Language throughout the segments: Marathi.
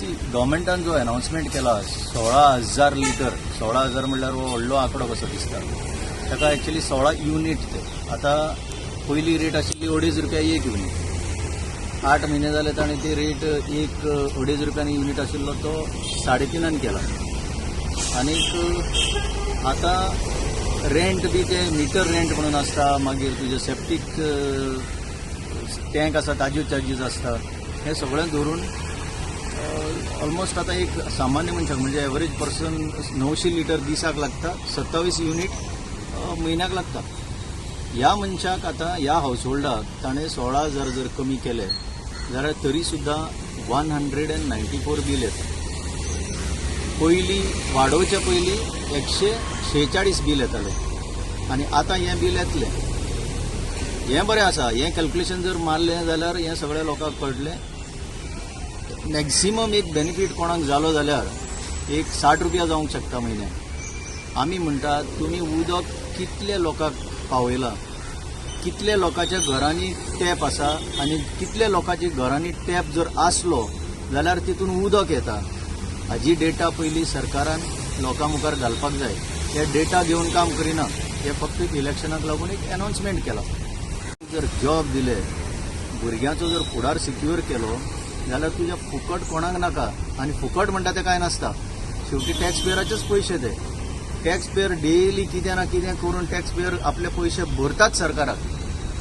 गव्हर्मेंटान जो अनाउन्समेंट केला 16,000 लिटर 16,000 म्हणल्यार हो व्हडलो आंकडो कसो दिसता. ताका एक्चुअली 16 युनिट ते. आता पयली रेट आशिल्ली ₹2.5 एक युनिट. 8 महिने जाले ताणें ती रेट एक ₹2.5 युनिट आशिल्लो तो 3.5 केला. आनीक आता रेंट बी ते मिटर रेंट म्हणून आसता, मागीर तुजे सेप्टीक टँक आसा ताज्यो चार्जीस आसता. हे सगळें धरून ऑलमोस्ट आता एक सामान्य मनशाक म्हणजे एवरेज पर्सन 900 लिटर दिसाक लागता, 27 युनिट म्हयन्याक लागता. ह्या मनशाक आता ह्या हाऊसहोल्डाक ताणें 16,000 जर कमी केले जाल्यार तरी सुद्धा 194 बील येता. पयलीं वाडोवच्या पयलीं 146 बील येताले आनी आतां हें बील येतलें. हें बरें आसा. हें कॅल्क्युलेशन जर मारलें जाल्यार हें सगळ्या लोकांक कळटलें. मॅक्सिमम एक बेनिफीट कोणाक जालो जाल्यार एक ₹60 जावंक शकता म्हयन्याक. आमी म्हणटात तुमी उदक कितले लोकांक पावयलां, कितले लोकांच्या घरांनी टॅप आसा आनी कितले लोकांच्या घरांनी टॅप जर आसलो जाल्यार तितून उदक येता. हाजी डेटा पयलीं सरकारान लोकां मुखार घालपाक जाय. हे डेटा घेवन काम करिना. हे फक्त इलेक्शनाक लागून एक अनाउन्समेंट केला. जर जॉब दिले, भुरग्यांचो जर फुडार सिक्युअर केलो जाल्यार तुज्या फुकट कोणाक नाका. आनी फुकट म्हणटा ते कांय नासता. शेवटी टॅक्स पेयराचेच पयशे ते. टॅक्स पेयर डेली कितें ना कितें करून टॅक्स पेयर आपले पयशे भरतात सरकाराक.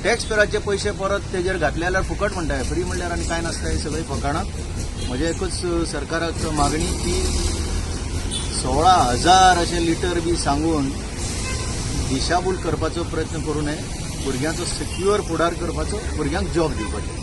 टॅक्स पेयराचे पयशे परत तेजेर घातले जाल्यार फुकट म्हणटा. फ्री म्हणल्यार आनी कांय नासता. हे सगळी फकाणां. म्हजे एकूच सरकाराक मागणी की 16,000 अशे लिटर बी सांगून दिशाभूल करपाचो प्रयत्न करू नये. भुरग्यांचो सिक्युअर फुडार करपाचो, भुरग्यांक जॉब दिवपाचो.